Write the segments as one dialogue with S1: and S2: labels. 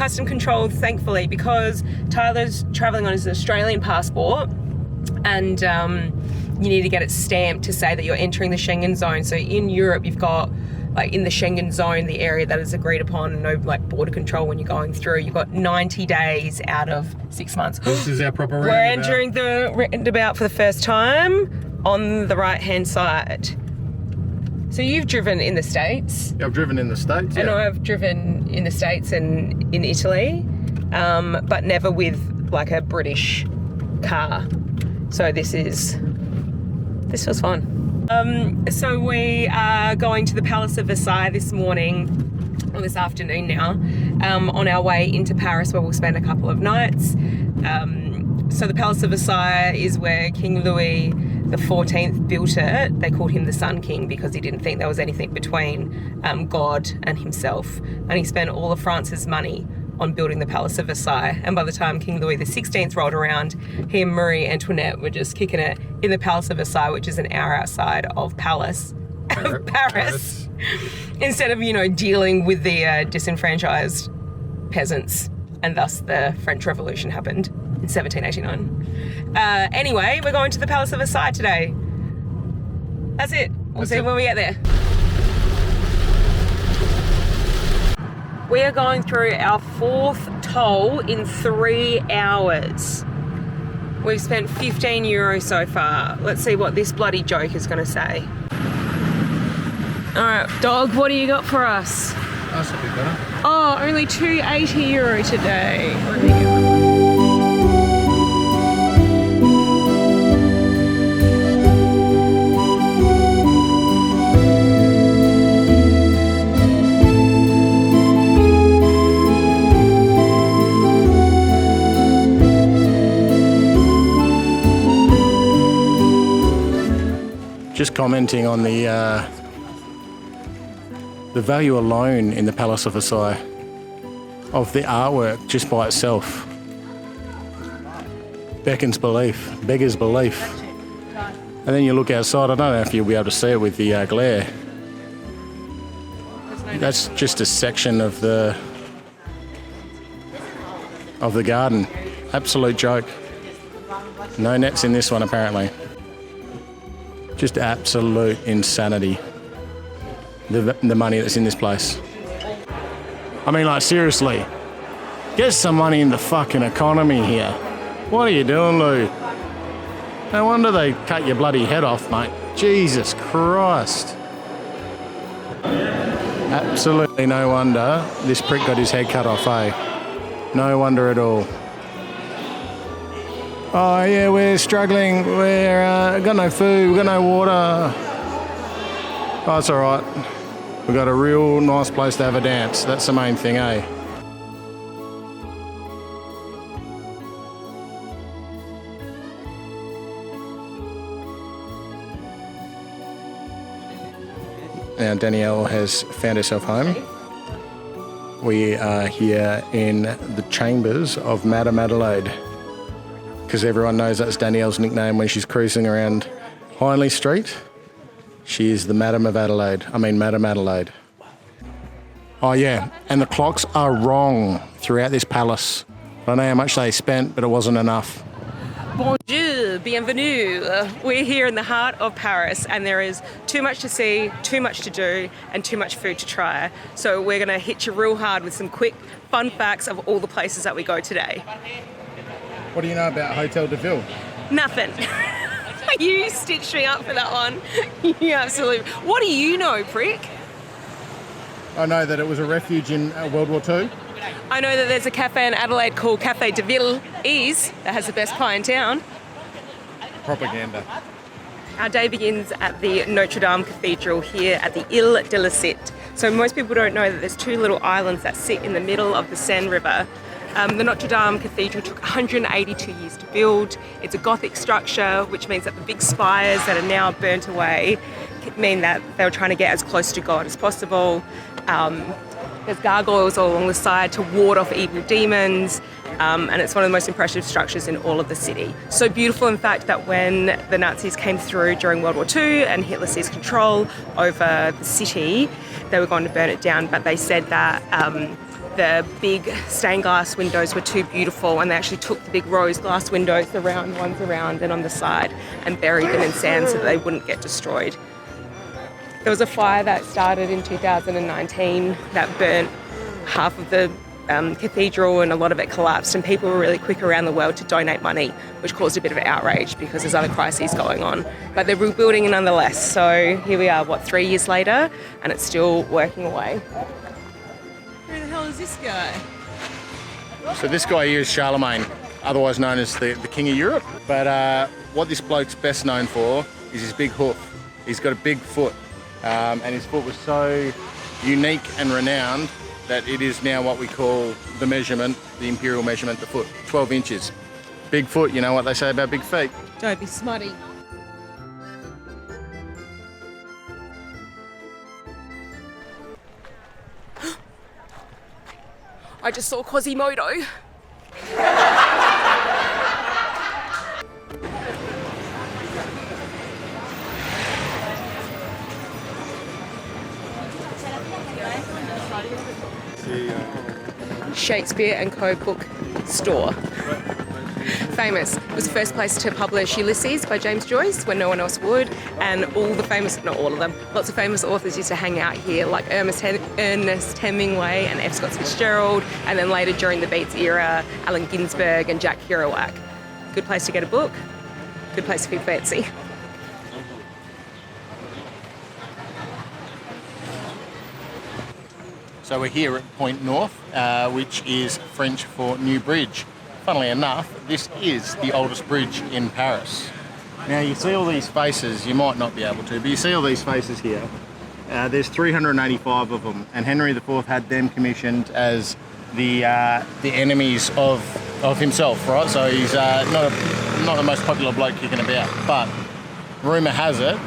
S1: custom controlled, thankfully, because Tyler's traveling on his Australian passport, and you need to get it stamped to say that you're entering the Schengen zone. So in Europe, you've got, like, in the Schengen zone, the area that is agreed upon, no like border control when you're going through. You've got 90 days out of 6 months.
S2: This is our proper roundabout.
S1: We're entering the roundabout for the first time on the right-hand side. So you've driven in the States.
S2: Yeah, I've driven in the States, yeah.
S1: And I've driven in the States and in Italy, but never with like a British car. So this was fun. So we are going to the Palace of Versailles this morning, or this afternoon now, on our way into Paris, where we'll spend a couple of nights. So the Palace of Versailles is where King Louis XIV built it. They called him the Sun King because he didn't think there was anything between God and himself. And he spent all of France's money on building the Palace of Versailles. And by the time King Louis XVI rolled around, he and Marie Antoinette were just kicking it in the Palace of Versailles, which is an hour outside of Paris. Instead of, dealing with the disenfranchised peasants. And thus the French Revolution happened in 1789. Anyway, we're going to the Palace of Versailles today. That's it. We'll see when we get there. We are going through our 4th toll in 3 hours. We've spent €15 so far. Let's see what this bloody joke is going to say. All right, dog, what do you got for us?
S2: That's a bit better.
S1: Oh, only €2.80 today. What do you get?
S2: Just commenting on the value alone in the Palace of Versailles of the artwork just by itself. Beggars belief. And then you look outside, I don't know if you'll be able to see it with the glare. That's just a section of the garden. Absolute joke. No nets in this one apparently. Just absolute insanity. The money that's in this place. I mean, like, seriously. Get some money in the fucking economy here. What are you doing, Lou? No wonder they cut your bloody head off, mate. Jesus Christ. Absolutely no wonder this prick got his head cut off, eh? No wonder at all. Oh yeah, we're struggling. We're got no food. We've got no water. Oh, it's all right. We've got a real nice place to have a dance. That's the main thing, eh? Now Danielle has found herself home. We are here in the chambers of Madame Adelaide, because everyone knows that's Danielle's nickname when she's cruising around Hindley Street. She is the Madame Adelaide. Oh yeah, and the clocks are wrong throughout this palace. I don't know how much they spent, but it wasn't enough.
S1: Bonjour, bienvenue. We're here in the heart of Paris, and there is too much to see, too much to do, and too much food to try. So we're gonna hit you real hard with some quick fun facts of all the places that we go today.
S2: What do you know about Hotel de Ville?
S1: Nothing. You stitched me up for that one. You absolutely. What do you know, prick?
S2: I know that it was a refuge in World War II.
S1: I know that there's a cafe in Adelaide called Cafe de Ville Ease that has the best pie in town.
S2: Propaganda.
S1: Our day begins at the Notre Dame Cathedral here at the Ile de la Cite. So most people don't know that there's 2 little islands that sit in the middle of the Seine River. The Notre Dame Cathedral took 182 years to build. It's a Gothic structure, which means that the big spires that are now burnt away mean that they were trying to get as close to God as possible. There's gargoyles all along the side to ward off evil demons, and it's one of the most impressive structures in all of the city. So beautiful, in fact, that when the Nazis came through during World War II and Hitler seized control over the city, they were going to burn it down, but they said that the big stained glass windows were too beautiful, and they actually took the big rose glass windows, the round ones around and on the side, and buried them in sand so that they wouldn't get destroyed. There was a fire that started in 2019 that burnt half of the cathedral, and a lot of it collapsed, and people were really quick around the world to donate money, which caused a bit of outrage because there's other crises going on. But they're rebuilding it nonetheless. So here we are, 3 years later, and it's still working away. Who the hell is this guy?
S2: So this guy here is Charlemagne, otherwise known as the King of Europe. But what this bloke's best known for is his big hoof. He's got a big foot, and his foot was so unique and renowned that it is now what we call the measurement, the imperial measurement, the foot, 12 inches. Big foot, you know what they say about big feet.
S1: Don't be smutty. I just saw Quasimodo. Shakespeare and Co. book store. Famous. It was the first place to publish Ulysses by James Joyce when no one else would, and all the famous, not all of them, lots of famous authors used to hang out here, like Ernest Hemingway and F. Scott Fitzgerald, and then later during the Beats era, Allen Ginsberg and Jack Kerouac. Good place to get a book, good place to be fancy.
S2: So we're here at Point North, which is French for New Bridge. Funnily enough, this is the oldest bridge in Paris. Now you see all these faces, you might not be able to, but you see all these faces here. There's 385 of them, and Henry IV had them commissioned as the enemies of himself, right? So he's not the most popular bloke kicking about, but rumour has it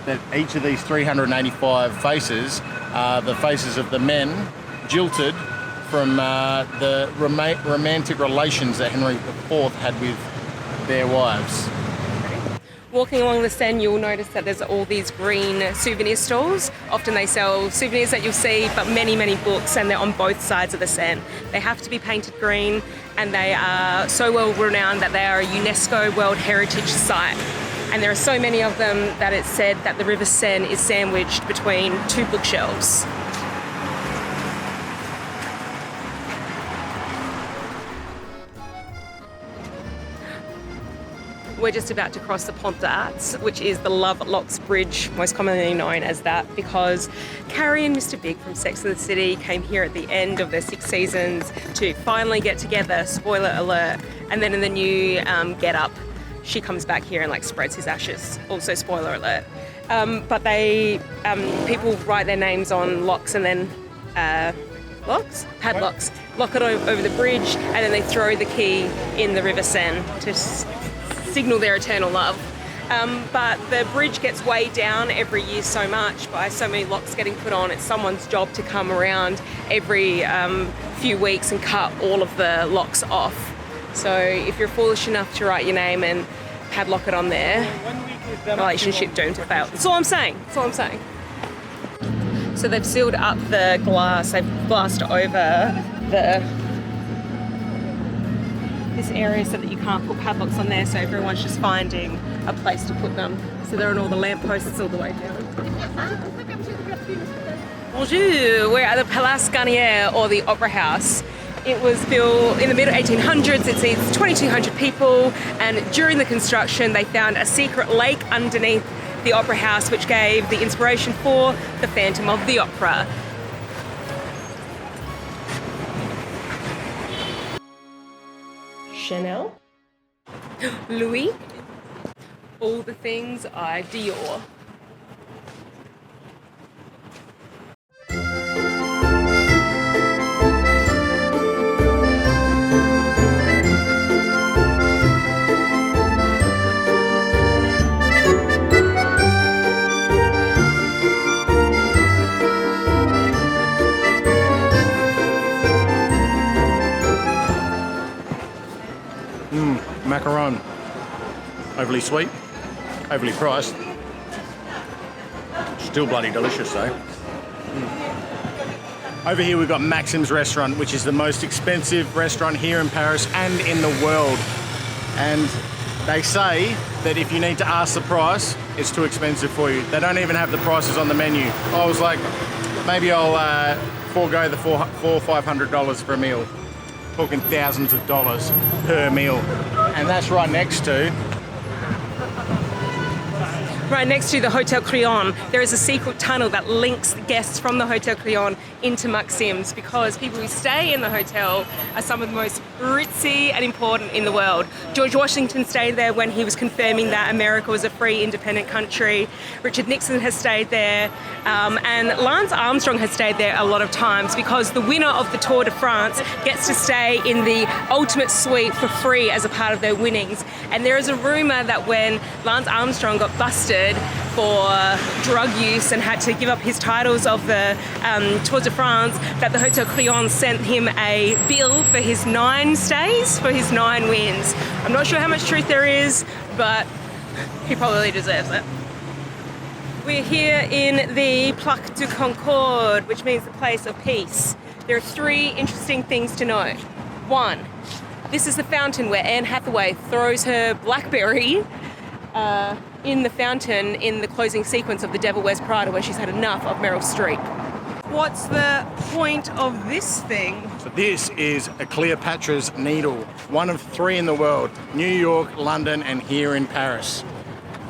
S2: that each of these 385 faces are the faces of the men jilted from the romantic relations that Henry IV had with their wives.
S1: Walking along the Seine, you'll notice that there's all these green souvenir stalls. Often they sell souvenirs that you'll see, but many, many books, and they're on both sides of the Seine. They have to be painted green, and they are so well renowned that they are a UNESCO World Heritage Site. And there are so many of them that it's said that the River Seine is sandwiched between two bookshelves. We're just about to cross the Pont d'Arts, which is the Love Locks Bridge, most commonly known as that, because Carrie and Mr. Big from Sex and the City came here at the end of their 6 seasons to finally get together, spoiler alert, and then in the new Get Up, she comes back here and spreads his ashes, also spoiler alert. But people write their names on locks and then padlocks, lock it over the bridge, and then they throw the key in the River Seine to signal their eternal love. But the bridge gets weighed down every year so much by so many locks getting put on. It's someone's job to come around every few weeks and cut all of the locks off. So if you're foolish enough to write your name and padlock it on there, relationship doomed to fail. That's all I'm saying. So they've sealed up the glass. They've glassed over this area so that you can't put padlocks on there, so everyone's just finding a place to put them. So they're on all the lampposts all the way down. Bonjour, we're at the Place Garnier, or the Opera House. It was built in the mid 1800s, it seats 2,200 people, and during the construction they found a secret lake underneath the Opera House which gave the inspiration for the Phantom of the Opera. Chanel, Louis, all the things are Dior.
S2: Macaron. Overly sweet, overly priced. Still bloody delicious though. Over here we've got Maxim's restaurant, which is the most expensive restaurant here in Paris and in the world. And they say that if you need to ask the price, it's too expensive for you. They don't even have the prices on the menu. I was like, maybe I'll forego the $400 or $500 for a meal. Talking thousands of dollars per meal. And that's right next to
S1: the Hotel Crillon. There is a secret tunnel that links guests from the Hotel Crillon into Maxim's, because people who stay in the hotel are some of the most ritzy and important in the world. George Washington stayed there when he was confirming that America was a free, independent country. Richard Nixon has stayed there, and Lance Armstrong has stayed there a lot of times, because the winner of the Tour de France gets to stay in the ultimate suite for free as a part of their winnings. And there is a rumor that when Lance Armstrong got busted for drug use and had to give up his titles of the Tour de France, that the Hotel Crillon sent him a bill for his 9 stays, for his 9 wins. I'm not sure how much truth there is, but he probably deserves it. We're here in the Plaque de Concorde, which means the place of peace. There are 3 interesting things to note. 1, this is the fountain where Anne Hathaway throws her BlackBerry in the fountain in the closing sequence of The Devil Wears Prada, when she's had enough of Meryl Streep. What's the point of this thing?
S2: So this is a Cleopatra's Needle, one of 3 in the world, New York, London, and here in Paris.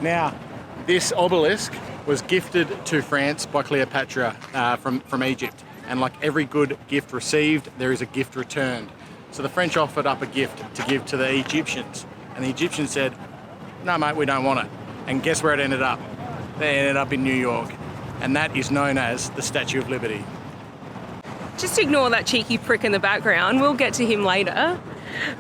S2: Now, this obelisk was gifted to France by Cleopatra from Egypt. And like every good gift received, there is a gift returned. So the French offered up a gift to give to the Egyptians. And the Egyptians said, no mate, we don't want it. And guess where it ended up? They ended up in New York. And that is known as the Statue of Liberty.
S1: Just ignore that cheeky prick in the background. We'll get to him later.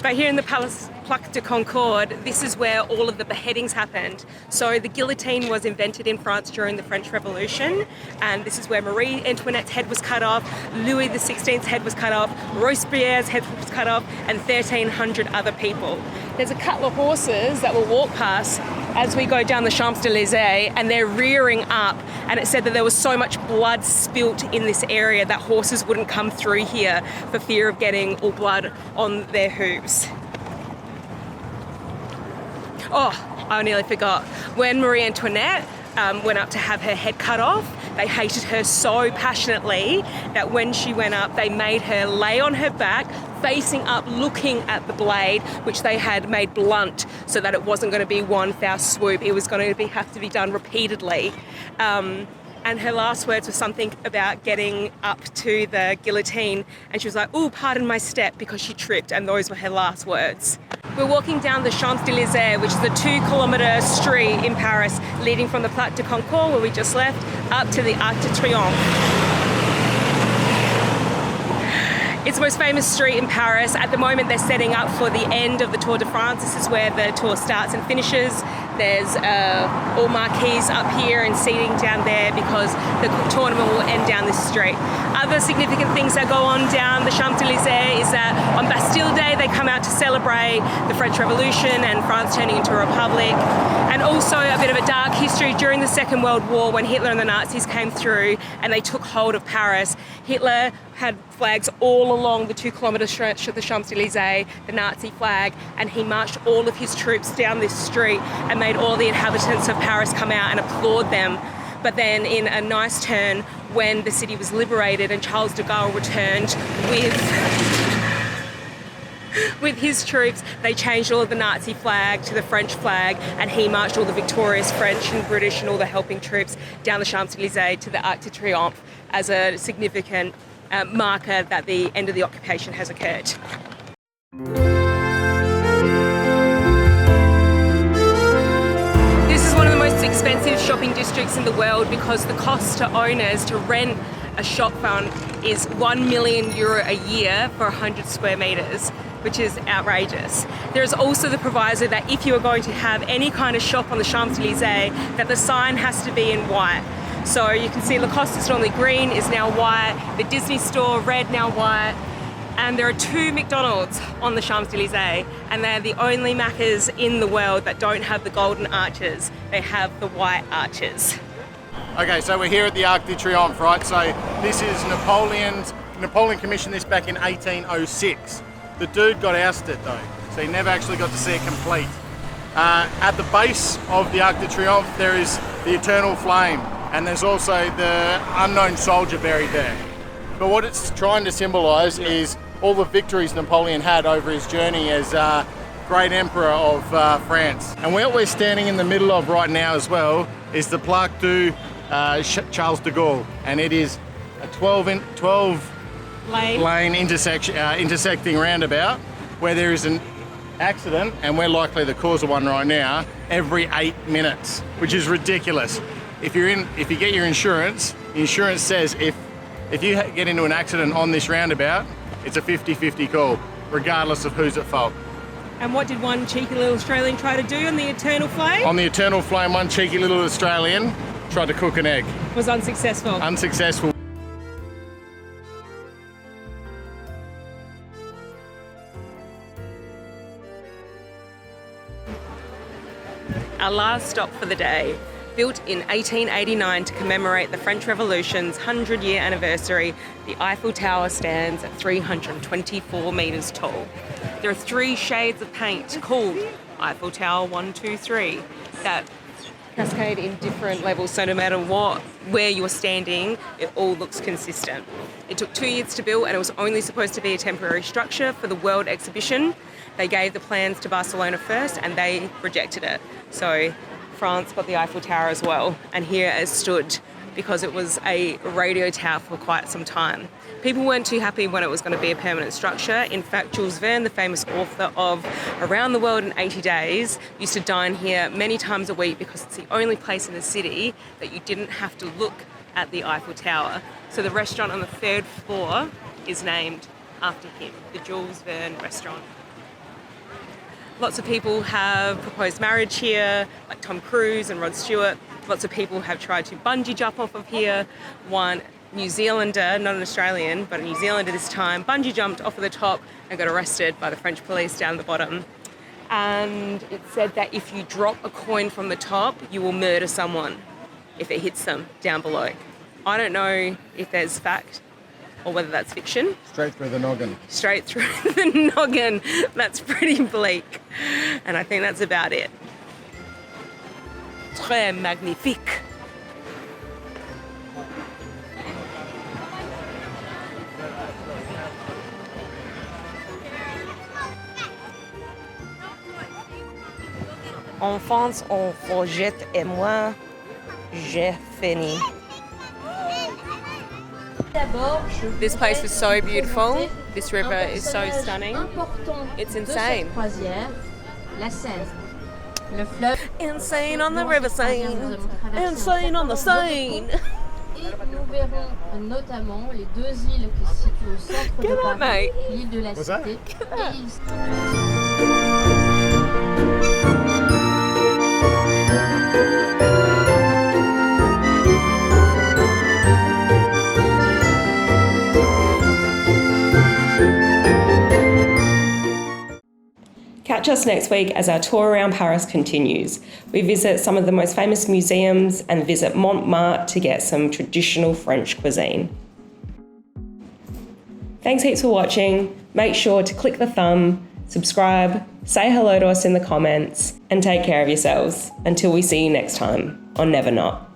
S1: But here in the Plaque de Concorde, this is where all of the beheadings happened. So the guillotine was invented in France during the French Revolution, and this is where Marie Antoinette's head was cut off, Louis XVI's head was cut off, Robespierre's head was cut off, and 1,300 other people. There's a couple of horses that will walk past as we go down the Champs-Élysées, and they're rearing up, and it said that there was so much blood spilt in this area that horses wouldn't come through here for fear of getting all blood on their hooves. Oh, I nearly forgot. When Marie Antoinette went up to have her head cut off, they hated her so passionately that when she went up, they made her lay on her back, facing up, looking at the blade, which they had made blunt so that it wasn't going to be one foul swoop. It was going to have to be done repeatedly. And her last words were something about getting up to the guillotine, and she was like, "Oh, pardon my step," because she tripped, and those were her last words. We're walking down the Champs-Élysées, which is a 2-kilometre street in Paris, leading from the Plaque de Concorde, where we just left, up to the Arc de Triomphe. It's the most famous street in Paris. At the moment, they're setting up for the end of the Tour de France. This is where the tour starts and finishes. There's all marquees up here and seating down there because the tournament will end down this street. Other significant things that go on down the Champs-Élysées is that on Bastille Day, they come out to celebrate the French Revolution and France turning into a republic. And also a bit of a dark history during the Second World War, when Hitler and the Nazis came through and they took hold of Paris. Hitler had flags all along the 2-kilometre stretch of the Champs-Élysées, the Nazi flag, and he marched all of his troops down this street and made all the inhabitants of Paris come out and applaud them. But then in a nice turn, when the city was liberated and Charles de Gaulle returned with his troops, they changed all of the Nazi flag to the French flag, and he marched all the victorious French and British and all the helping troops down the Champs-Élysées to the Arc de Triomphe as a significant marker that the end of the occupation has occurred. This is one of the most expensive shopping districts in the world because the cost to owners to rent a shop front is €1 million a year for 100 square metres, which is outrageous. There's also the proviso that if you are going to have any kind of shop on the Champs-Élysées, that the sign has to be in white. So you can see Lacoste is normally green, is now white, the Disney store, red, now white, and there are 2 McDonald's on the Champs-Élysées, and they're the only Maccas in the world that don't have the golden arches. They have the white arches.
S2: Okay, so we're here at the Arc de Triomphe, right? So this is Napoleon's Napoleon commissioned this back in 1806. The dude got ousted though, so he never actually got to see it complete. At the base of the Arc de Triomphe, there is the eternal flame, and there's also the unknown soldier buried there. But what it's trying to symbolise is all the victories Napoleon had over his journey as great emperor of France. And what we're standing in the middle of right now as well is the Plaque du Charles de Gaulle, and it is a 12 lane intersecting roundabout where there is an accident, and we're likely the cause of one right now, every 8 minutes, which is ridiculous. If you get your insurance, the insurance says if you get into an accident on this roundabout, it's a 50-50 call, regardless of who's at fault.
S1: And what did one cheeky little Australian try to do on the Eternal Flame?
S2: On the Eternal Flame, one cheeky little Australian tried to cook an egg.
S1: Was unsuccessful.
S2: Unsuccessful.
S1: Our last stop for the day. Built in 1889 to commemorate the French Revolution's 100-year anniversary, the Eiffel Tower stands at 324 metres tall. There are 3 shades of paint called Eiffel Tower 1, 2, 3 that cascade in different levels, so no matter where you're standing, it all looks consistent. It took 2 years to build, and it was only supposed to be a temporary structure for the World Exhibition. They gave the plans to Barcelona first, and they rejected it. So France got the Eiffel Tower as well, and here it stood because it was a radio tower for quite some time. People weren't too happy when it was going to be a permanent structure. In fact, Jules Verne, the famous author of Around the World in 80 Days, used to dine here many times a week because it's the only place in the city that you didn't have to look at the Eiffel Tower. So the restaurant on the 3rd floor is named after him, the Jules Verne restaurant. Lots of people have proposed marriage here, like Tom Cruise and Rod Stewart. Lots of people have tried to bungee jump off of here. One New Zealander, not an Australian, but a New Zealander this time, bungee jumped off of the top and got arrested by the French police down the bottom. And it said that if you drop a coin from the top, you will murder someone if it hits them down below. I don't know if there's fact or whether that's fiction.
S2: Straight through the noggin.
S1: Straight through the noggin. That's pretty bleak. And I think that's about it. Très magnifique. En France, on projette et moi, j'ai fini. This place is so beautiful. This river is so stunning. It's insane. Insane on the river Seine. Insane on the Seine.
S3: Et nous verrons notamment les 2 îles qui se situent au centre de Paris, l'île de la Cité et l'île.
S1: Catch us next week as our tour around Paris continues. We visit some of the most famous museums and visit Montmartre to get some traditional French cuisine. Thanks heaps for watching. Make sure to click the thumb, subscribe, say hello to us in the comments, and take care of yourselves. Until we see you next time on Never Not.